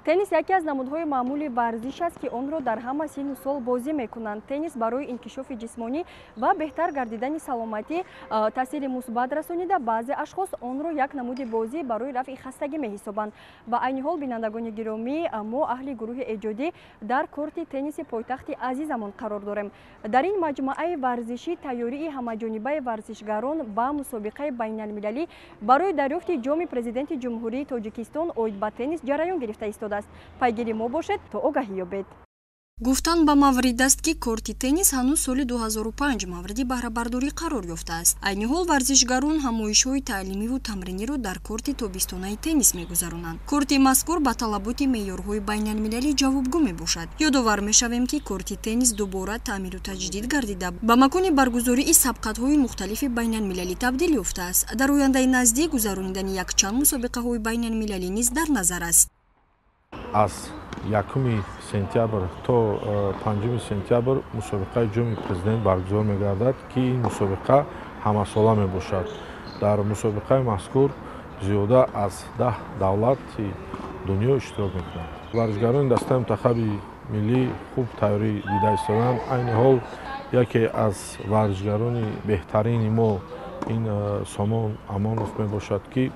теннис яке аз намудҳои маъмули варзиш аст ки онро дар ҳама синну сол бозӣ мекунанд. Теннис барои инкишофи ҷисмонӣ ва беҳтар гардидани саломатӣ таъсири мусбат расонида, баъзе ашхос онро як намуди бозӣ барои рафъи хастагӣ меҳисобанд. Ба айни ҳол бинандагони гиромӣ, мо аҳли гурӯҳи эҷодӣ дар корти тенниси пойтахти азизамон қарор дорем. Дар ин маҷмуаи варзишӣ тайёрии ҳамаҷонибаи варзишгарон ба мусобиқаи байналмилалӣ барои дарёфти ҷоми президенти ҷумҳурии Тоҷикистон оид ба теннис ҷараён гирифта истодааст. Пайгири мо бошед то огаҳӣ ёбед. Гуфтан ба маврид аст ки корти теннис ҳанӯз соли 2005 мавриди баҳрабардорӣ қарор ёфтааст. Айни ҳол варзишгарон ҳамоишҳои таълимиву тамриниро дар корти тобистонаи теннис мегузаронанд. Корти мазкур ба талаботи меъёрҳои байналмилалӣ ҷавобгӯ мебошад. Ёдовар мешавем ки корти теннис дубора таъмиру таҷдид гардида ба макони баргузории сабқатҳои мухталифи байналмилалӣ табдил ёфтааст. Дар ояндаи наздик гузаронидани якчанд мусобиқаҳои байналмилалӣ низ дар назар аст. Аз 1 сентябр то 5 сентябр мусобиқаи ҷоми президент баргузор мегардад ки ин мусобиқа ҳамасола мебошад. Дар мусобиқаи мазкур зиёда аз 10 давлати дунё иштирок мекунанд. Варзишгарони дастаи мунтахаби миллӣ хуб тайёрӣ дида истоданд. Айни ҳол яке аз варзишгарони беҳтарини мо ин Сомон Амонов мебошад ки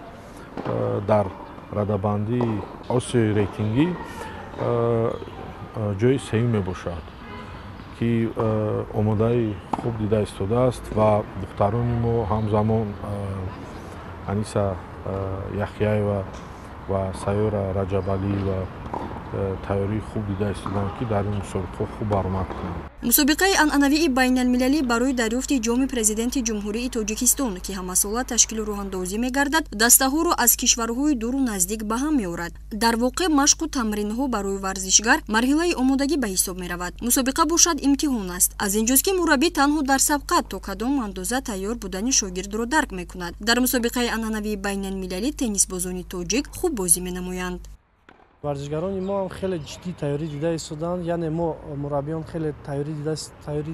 дар радабандии Осиёи рейтингӣ ҷои сеюм мебошад ки омодаи хуб дида истодааст ва духтарони мо ҳамзамон Аниса Яхяева ва Сайёра Раҷабалиева тайёрии хуб дида истоданд ки дар ин мусобиқа хуб баромад кунанд. Мусобиқаи анъанавии байналмилалӣ барои дарёфти ҷоми президенти ҷумҳурии Тоҷикистон ки ҳамасола ташкилу роҳандозӣ мегардад, дастаҳоро аз кишварҳои дуру наздик ба ҳам меорад. Дар воқеъ машқу тамринҳо барои варзишгар марҳилаи омодагӣ ба ҳисоб меравад. Мусобиқа бошад имтиҳон аст. Аз инҷост ки мураббӣ танҳо дар сабқат то кадом андоза тайёр будани шогирдро дарк мекунад. Дар мусобиқаи анъанавии байналмилалӣ теннисбозони тоҷик хуб бозӣ менамоянд. Варзишгарони мо ҳам хеле ҷиддӣ тайёрӣ дида истоданд, яъне мо мураббиён хеле тайёрӣ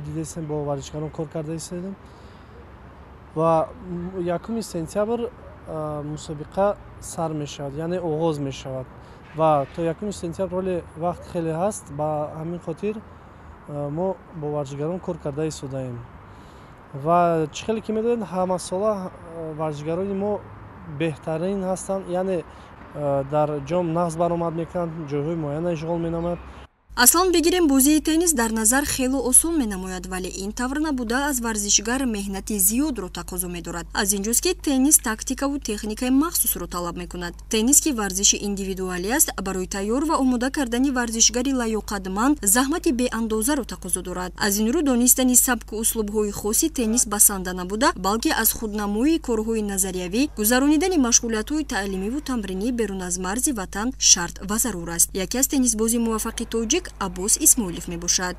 дида истем, бо варзишгарон кор карда истодем ва 1 сентябр мусобиқа сар мешавад, яъне оғоз мешавад ва то 1 сентябр ҳоле вақт хеле ҳаст. Ба ҳамин хотир мо бо варзишгарон кор карда истодаем ва чӣ хеле ки медонед ҳамасола варзишгарони мо беҳтарин ҳастанд, яъне дар ҷом нағз баромад мекунанд, ҷойҳои муайяна ишғол менамояд. Аслан бигирем бозии теннис дар назар хело осон менамояд, вале ин тавр набуда аз варзишгар меҳнати зиёдро тақозо медорад. Аз инҷост ки теннис тактикаву техникаи махсусро талаб мекунад. Теннис ки варзиши индивидуалӣ аст, барои тайёр ва омода кардани варзишгари лаёқатманд заҳмати беандозаро тақозо дорад. Аз ин рӯ донистани сабку услубҳои хоси теннис басанда набуда, балки аз худнамоии корҳои назариявӣ, гузаронидани машғулиятҳои таълимиву тамринӣ берун аз марзи ватан шарт ва зарур аст. Яке аз теннисбози муваффақи тоҷик Аббос Исмоилов мебошад.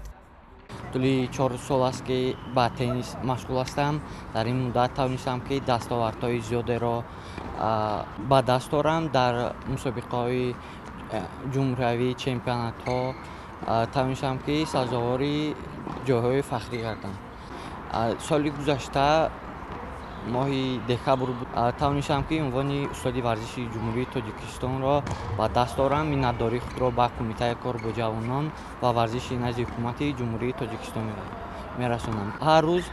Тули 4 сол аст ки ба теннис машғул ҳастам. Дар ин муддат тавонистам ки дастовардҳои зиёдеро ба даст орам. Дар мусобиқаҳои ҷумҳуриявӣ, чемпионатҳо тавонистам ки сазовори ҷойҳои фахрӣ гардам. Соли гузашта моҳи декабр тавонистам ки унвони устоди варзиши ҷумҳурии Тоҷикистонро ба даст орам. Миннатдории худро ба Кумитаи кор бо ҷавонон ва варзиши назди ҳукумати ҷумҳурии Тоҷикистон мерасонам. Ҳар рӯз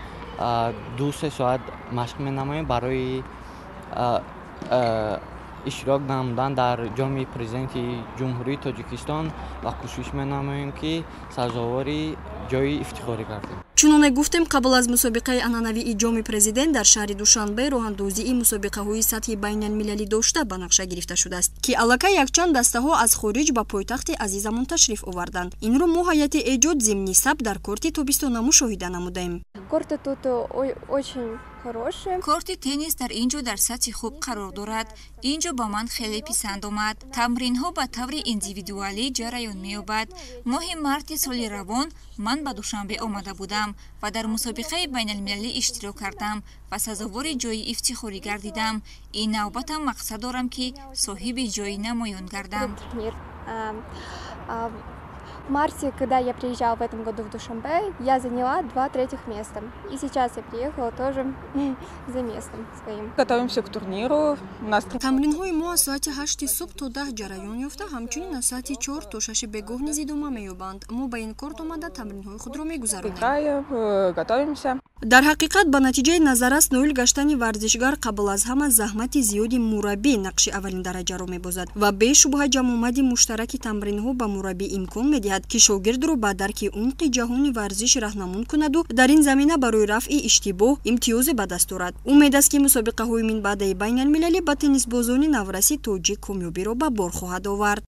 2-3 соат машқ менамоем барои иштирок намудан дар ҷоми президенти ҷумҳурии Тоҷикистон ва кӯшиш менамоем ки сазовори ҷои ифтихорӣ гардем. Чуноне гуфтем, қабл аз мусобиқаи анъанавии ҷоми президент дар шаҳри Душанбе роҳандозии мусобиқаҳои сатҳи байналмилалӣ дошта ба нақша гирифта шудааст, ки аллакай якчанд дастаҳо аз хориҷ ба пойтахти азизамон ташриф оварданд. Инро мо ҳайати эҷод зимни саб дар корти тобистона мушоҳида намудаем. Корти тут очень хороший. Корти теннис дар инҷо дар сатҳи хуб қарор дорад. Инҷо ба ман хеле писанд омад. Тамринҳо ба таври индивидуалӣ ҷараён меёбад. Моҳи марти соли равон ман ба Душанбе омада будам ва дар мусобиқаи байналмилалӣ иштирок кардам ва сазовори ҷои ифтихорӣ гардидам. Ин навбатам мақсад дорам ки соҳиби ҷои намоён гардам. В марте, когда я приезжала в этом году в Душанбе, я заняла 2 третьих места. И сейчас я приехала тоже за местом своим. Готовимся к турниру. У нас тамринҳои мо аз соати 8 субҳ то 10 ҷараён ёфта, ҳамчунин аз соати 4 то 6 бегоҳ низ идома меёбанд. Мо ба ин корт омада тамринҳои худро мегузаронем. играем, готовимся. дар ҳақиқат ба натиҷаи назаррас ноил гаштани варзишгар қабл аз ҳама заҳмати зиёди мураббӣ нақши аввалин дараҷаро мебозад ва бешубҳа ҷамъомади муштараки тамринҳо ба мураббӣ имкон медиҳад ки шогирдро ба дарки умқи ҷаҳони варзиш раҳнамун кунаду дар ин замина барои рафъи иштибоҳ имтиёзе ба даст орад. умед аст ки мусобиқаҳои минбаъдаи байналмилалӣ ба теннисбозони навраси тоҷик комёбиро ба бор хоҳад овард.